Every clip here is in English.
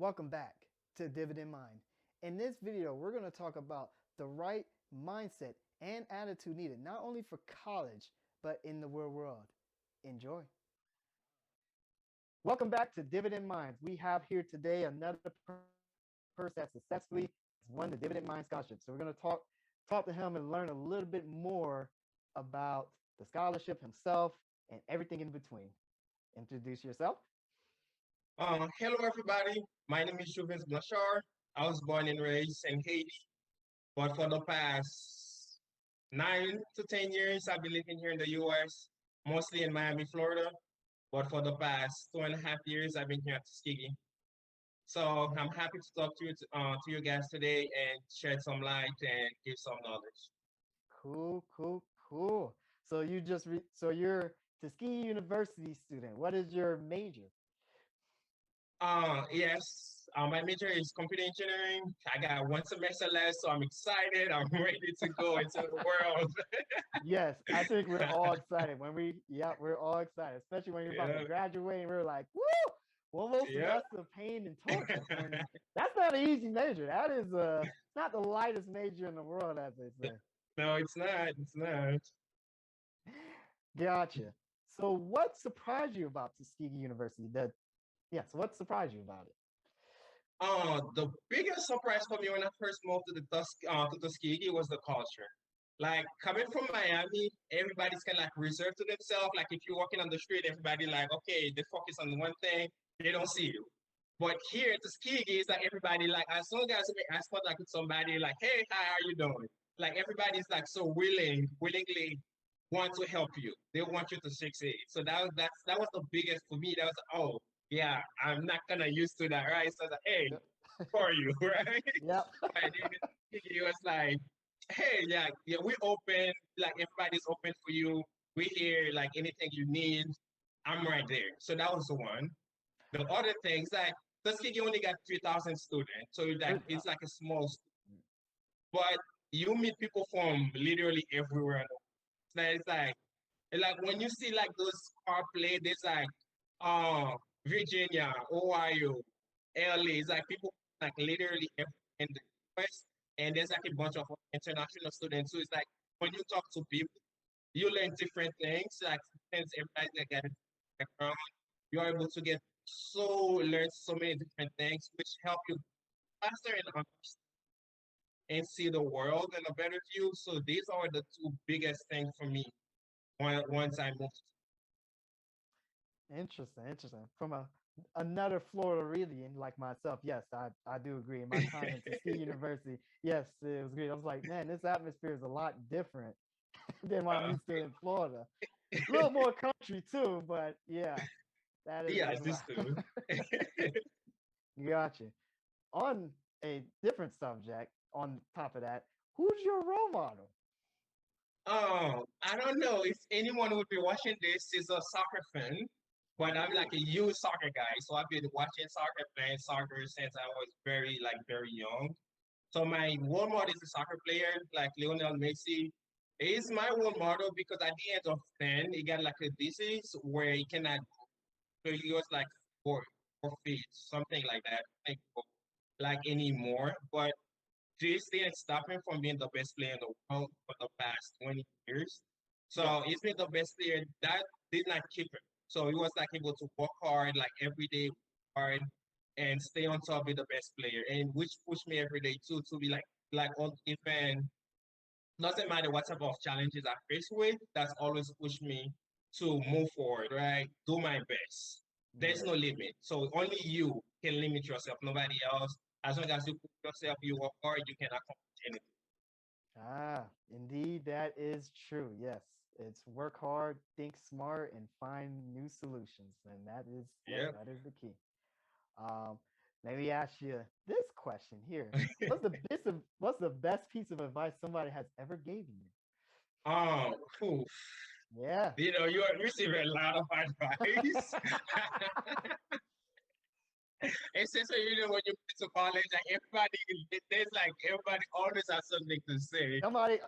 Welcome back to Dividend Mind. In this video, we're going to talk about the right mindset and attitude needed not only for college, but in the real world. Enjoy. Welcome back to Dividend Minds. We have here today another person that successfully won the Dividend Mind Scholarship. So we're going to talk to him and learn a little bit more about the scholarship himself and everything in between. Introduce yourself. Hello, everybody. My name is Jouvens Blanchard. I was born and raised in Haiti, but for the past 9 to 10 years, I've been living here in the U.S., mostly in Miami, Florida. But for the past 2.5 years, I've been here at Tuskegee. So I'm happy to talk to you guys today and shed some light and give some knowledge. Cool. So you're Tuskegee University student. What is your major? Yes, my major is computer engineering. I got one semester left, so I'm excited. I'm ready to go into the world. Yes, I think we're all excited we're all excited, especially when you're about to Yeah, graduate and we're like, woo, one more yeah. semester of pain and torture. And that's not an easy major. That is not the lightest major in the world, as they say. No, it's not. It's not. Gotcha. So what surprised you about Tuskegee University? So what surprised you about it? The biggest surprise for me when I first moved to Tuskegee was the culture. Like coming from Miami, everybody's kind of like reserved to themselves. Like if you're walking on the street, everybody like, okay, they focus on one thing, they don't see you. But here at Tuskegee, it's like everybody like as soon as I spot like with somebody like, hey, how are you doing? Like everybody's like so willingly want to help you. They want you to succeed. So that was the biggest for me. That was oh yeah, I'm not gonna used to that, right? So I was like, hey, Yep. for you, right? Yep. And then it was like, hey, yeah, we open, like everybody's open for you. We here, like anything you need, I'm right there. So that was the one. The other things like Tuskegee only got 3,000 students, so it's like a small, but you meet people from literally everywhere. So it's like when you see like those car play, there's like Virginia, Ohio, LA. It's like people like literally in the US, and there's like a bunch of international students. So it's like when you talk to people, you learn different things. Like since everybody that got a background, you're able to learn so many different things, which help you faster and see the world in a better view. So these are the two biggest things for me once I moved. Interesting. From another Florida region like myself, yes, I do agree. In my time at Tuskegee University, yes, it was great. I was like, man, this atmosphere is a lot different than what I'm Uh, used to in Florida. A little more country too, but yeah, that is yeah, a this too. lot. Gotcha. On a different subject, on top of that, who's your role model? I don't know if anyone would be watching this is a soccer fan, but I'm like a huge soccer guy. So I've been watching soccer, playing soccer since I was very young. So my role model is a soccer player, like Lionel Messi. He's my role model because at the age of 10, he got like a disease where he cannot, so he was like four feet, something like that, like anymore. But this didn't stop him from being the best player in the world for the past 20 years. Yes. So he's been the best player. That did not keep him. So he was like able to work hard, like every day hard, and stay on top, be the best player. And which pushed me every day too to be like on even doesn't matter what type of challenges I face with, that's always pushed me to move forward, right? Do my best. There's no limit. So only you can limit yourself, nobody else. As long as you put yourself, you work hard, you can accomplish anything. Indeed, that is true. Yes, it's work hard, think smart, and find new solutions, and Yeah. that is the key. Um, Let me ask you this question here: What's the best piece of advice somebody has ever given you? Um, phew. Yeah. You receive a lot of advice. Especially, when you get to college, like everybody always has something to say.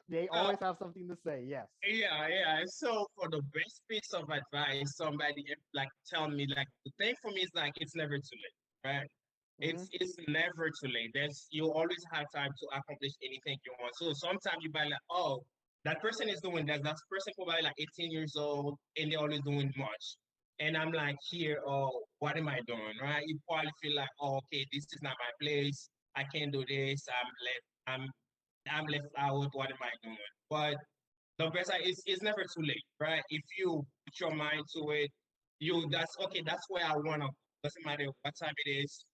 They So, always have something to say. Yes. yeah. So for the best piece of advice, somebody like tell me, like the thing for me is like it's never too late, right? It's never too late. You always have time to accomplish anything you want. So sometimes you buy like, oh, that person is doing that. That person probably like 18 years old and they're always doing much. And I'm like here, oh, what am I doing? Right? You probably feel like, oh, okay, this is not my place. I can't do this. I'm left out. What am I doing? But the best is it's never too late, right? If you put your mind to it, that's okay, that's where I wanna doesn't matter what time it is.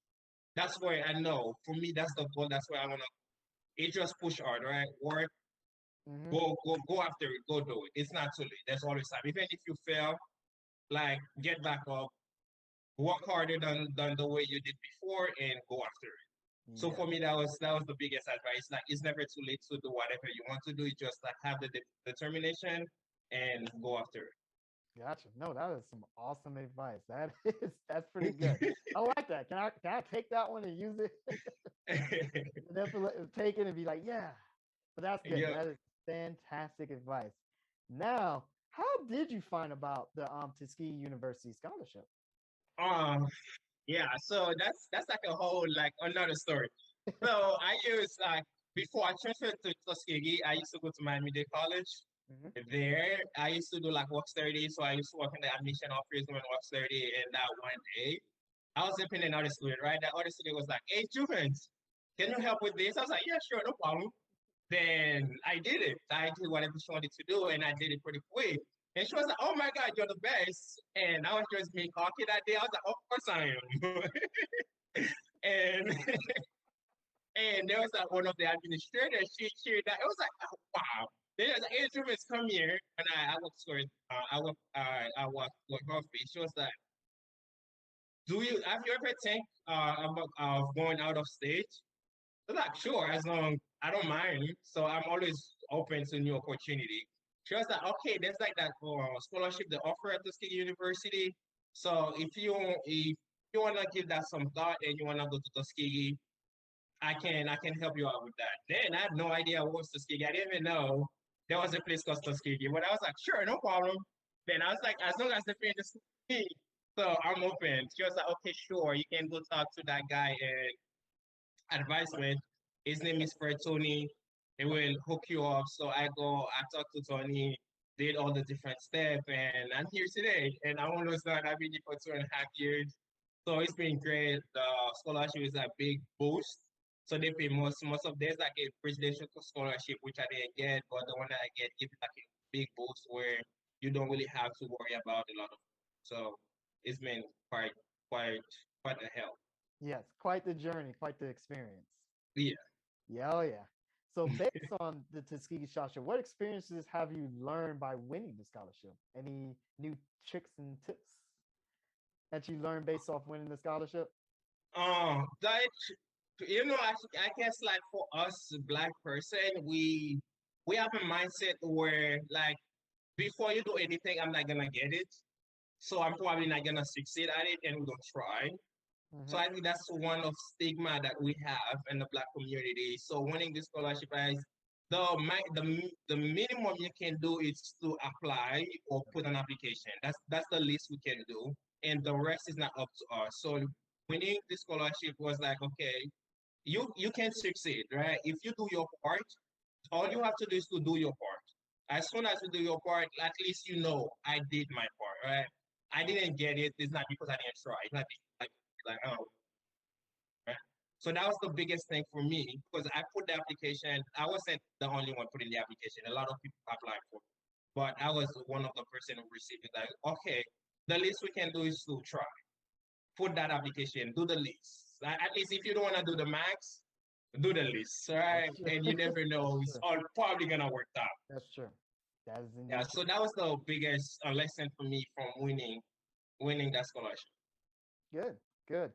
That's where I know. For me, that's the goal. That's where I wanna. It just push hard, right? Work, Mm-hmm. go after it, go do it. It's not too late. There's always time. Even if you fail, like get back up, work harder than the way you did before, and go after it. So Yeah. for me, that was the biggest advice. Like it's never too late to do whatever you want to do. You just like have the determination and go after Gotcha. No, that is some awesome advice. That's pretty good. it. I like that. Can I take that one and use it? Definitely take it and be like, yeah. But that's good. Yeah. That is fantastic advice. Now, how did you find about the Tuskegee University scholarship? Um. Yeah. So that's like a whole like another story. So I used like before I transferred to Tuskegee, I used to go to Miami-Dade College. Hmm. There, I used to do like work 30. So I used to work in the admission office doing work 30. And that one day, I was helping another student, right? That other student was like, "Hey, Jouvens, can you help with this?" I was like, "Yeah, sure, no problem." Then I did it. I did whatever she wanted to do, and I did it pretty quick. And she was like, "Oh my God, you're the best!" And I was just being cocky that day. I was like, "Of course I am." and and there was like one of the administrators. She cheered that. It was like, oh, wow. Then was like, "Hey, Truman, come here." And I walked for I walked with her face. She was like, have you ever think about going out of state?" I was like, "Sure, as long I don't mind." So I'm always open to new opportunity. She was like, "Okay, there's like that scholarship they offer at Tuskegee University. So if you wanna give that some thought and you wanna go to Tuskegee, I can help you out with that." Then I had no idea what was Tuskegee. I didn't even know there was a place called Tuskegee. But I was like, "Sure, no problem." Then I was like, as long as they're paying the fee, so I'm open. She was like, "Okay, sure, you can go talk to that guy and advisement. His name is Fred Tony. He will hook you up." So I talked to Tony, did all the different steps, and I'm here today. And I almost done. I've been here for 2.5 years. So it's been great. The scholarship is a big boost. So they pay most of there's like a presidential scholarship which I didn't get, but the one that I get gives like a big boost where you don't really have to worry about a lot of. So it's been quite quite a help. Yes, quite the journey, quite the experience. Yeah. Yeah, oh yeah. So based on the Tuskegee Scholarship, what experiences have you learned by winning the scholarship? Any new tricks and tips that you learned based off winning the scholarship? That I guess like for us black person, we have a mindset where like before you do anything, I'm not gonna get it, so I'm probably not gonna succeed at it, and we don't try. So Hmm. I think that's one of stigma that we have in the black community. So winning this scholarship is the minimum you can do is to apply or put an application. That's the least we can do, and the rest is not up to us. So winning the scholarship was like, okay, you can succeed, right? If you do your part, all you have to do is to do your part. As soon as you do your part, at least you know I did my part, right? I didn't get it. It's not because I didn't try. It's not like oh, right? So that was the biggest thing for me because I put the application. I wasn't the only one putting the application. A lot of people applied for it, but I was one of the person who received it. Like, okay, the least we can do is to try. Put that application. Do the least. At least if you don't want to do the max, do the least, right? That's true. And you never That's know. It's true. all probably gonna work out. That's true. That is Yeah. indeed So true. that was the biggest lesson for me from winning that scholarship. Good, good.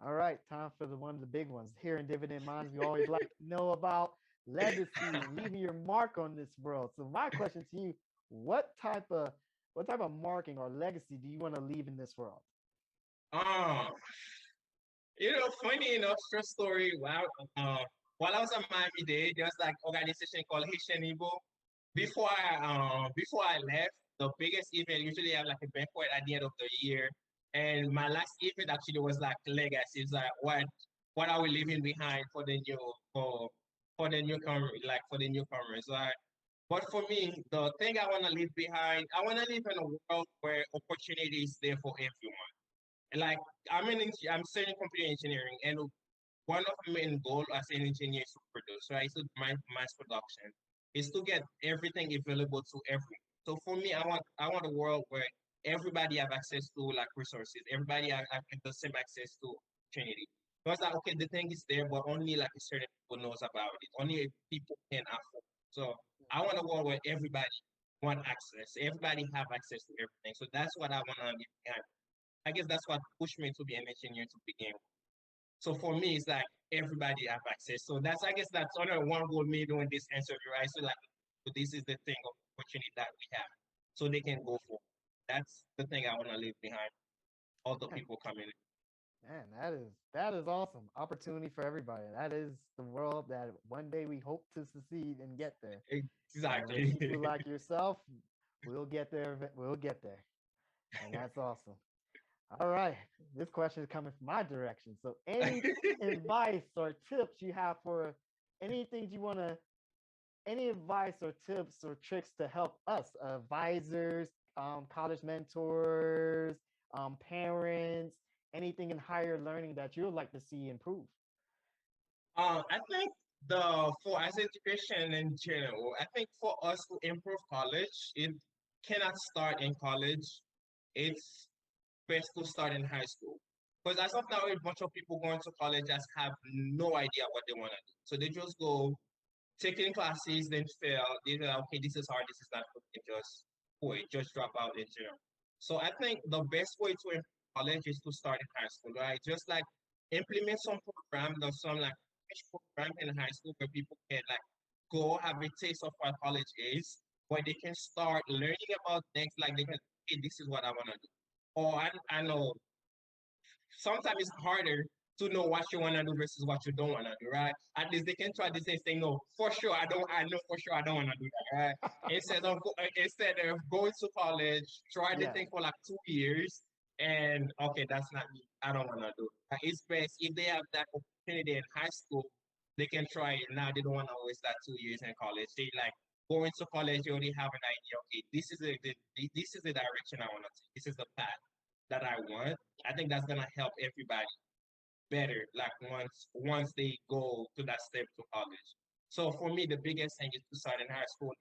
All right, time for the one of the big ones. Here in Dividend Minds, we always like to know about legacy and leaving your mark on this world. So my question to you, what type of what type of marking or legacy do you want to leave in this world? um, funny enough, short story. While I was at Miami Dade, there was like organization called Haitian Igbo. Before I left, the biggest event usually have like a banquet at the end of the year. And my last event actually was like legacy. It's like what are we leaving behind for the for the newcomer, like for the newcomers. Like, but for me, the thing I want to leave behind, I want to live in a world where opportunity is there for everyone. Like I'm studying computer engineering, and one of my main goal as an engineer is to produce, right? So mass production is to get everything available to everyone. So for me, I want a world where everybody have access to like resources. Everybody have the same access to opportunity. Because like, okay, the thing is there, but only like a certain people knows about it. Only people can afford. So I want a world where everybody want access. Everybody have access to everything. So that's what I want to leave behind. I guess that's what pushed me to be an engineer to begin with. So for me, it's like everybody have access. So that's I guess that's another one goal me doing this interview, right? So like so this is the thing of opportunity that we have. So they can go for. That's the thing I want to leave behind. All the Man, people coming in. man, that is awesome. Opportunity for everybody. That is the world that one day we hope to succeed and get there. And Exactly. people like yourself, we'll get there. We'll get there. And that's awesome. All right. This question is coming from my direction. So, any advice or tips you have for anything you want to, any advice or tips or tricks to help us, advisors, college mentors, parents, anything in higher learning that you would like to see improve? I think the for as education in general, I think for us to improve college, it cannot start in college. It's best to start in high school. Because as of now, a bunch of people going to college just have no idea what they want to do. So they just go taking classes, then fail. They say, okay, this is hard, this is not good. They just quit, just drop out in general. So I think the best way to improve college is to start in high school, right? Just like implement some program, there's some like program in high school where people can like go have a taste of what college is, where they can start learning about things like they can, okay, this is what I want to do. Or I know sometimes it's harder to know what you want to do versus what you don't want to do, right? At least they can try this and say, no, for sure, I know for sure I don't want to do that, right? Instead of going to college, try the Yeah. thing for like 2 years, and okay, that's not me. I don't want to do it. It's best if they have that opportunity in high school, they can try it now. They don't want to waste that 2 years in college. They like going to college, you already have an idea. Okay, this is the direction I want to take. This is the path that I want. I think that's gonna help everybody better. Like once they go to that step to college. So for me, the biggest thing is to start in high school.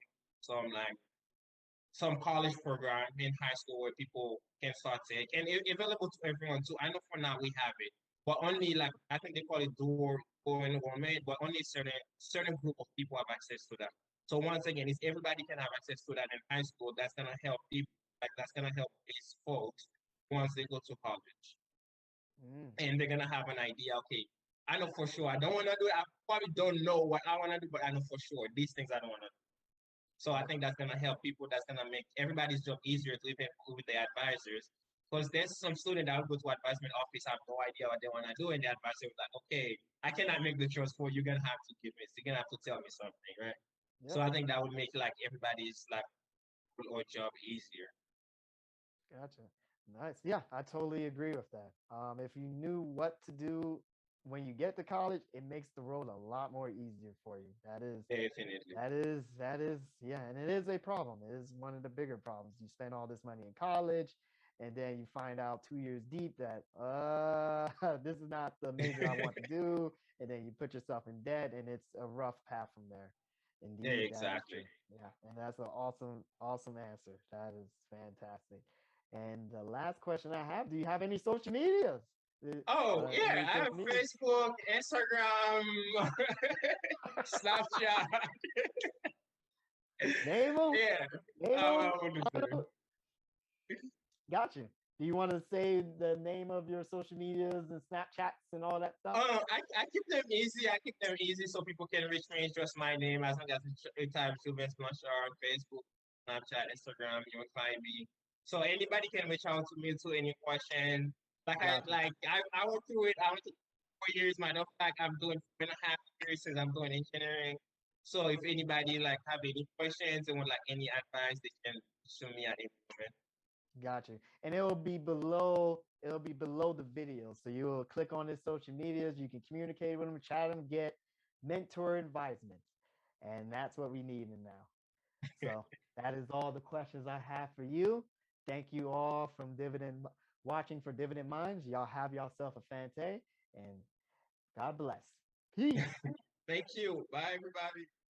Some college program in high school where people can start take and available to everyone too. I know for now we have it, but only like I think they call it door enrollment, but only certain group of people have access to that. So once again, if everybody can have access to that in high school, that's gonna help people. Like that's gonna help these folks once they go to college, Mm, and they're gonna have an idea. Okay, I know for sure I don't want to do it. I probably don't know what I want to do, but I know for sure these things I don't want to. So I yep. think that's gonna help people. That's gonna make everybody's job easier to even with the advisors. Because there's some student that will go to advisement office, have no idea what they wanna do, and the advisor was like, okay, I cannot make the choice for you. You're gonna have to give me. You're gonna have to tell me something, right? So Yep. I think that would make like everybody's like or job easier. Gotcha. Nice. Yeah, I totally agree with that. If you knew what to do when you get to college, it makes the road a lot more easier for you. Definitely. Yeah, and it is a problem. It is one of the bigger problems. You spend all this money in college, and then you find out 2 years deep that this is not the major I want to do, and then you put yourself in debt, and it's a rough path from there. Indeed, that is true. Exactly. Yeah, and that's an awesome answer. That is fantastic. And the last question I have: do you have any social medias? Oh yeah, Any I have social media? Facebook, Instagram, Snapchat. Name them. Yeah. Name I them. want to do. Got you. Do you want to say the name of your social medias and Snapchats and all that stuff? I keep them easy. I keep them easy so people can reach me. It's just my name as long as it's type Jouvens Blanchard on Facebook, Snapchat, Instagram. You will find me. So anybody can reach out to me to any question. Got you. I went through it. I went through 4 years. Matter of fact, I'm doing 4.5 years since I'm doing engineering. So if anybody like have any questions and want like any advice, they can show me at any moment. Got you. And it will be below it'll be below the video. So you'll click on his social medias. You can communicate with him, chat him, get mentor advisements. And that's what we need now. So that is all the questions I have for you. Thank you all from Dividend watching for Dividend Minds. Y'all have yourself a fantasy and God bless. Peace. Thank you. Bye, everybody.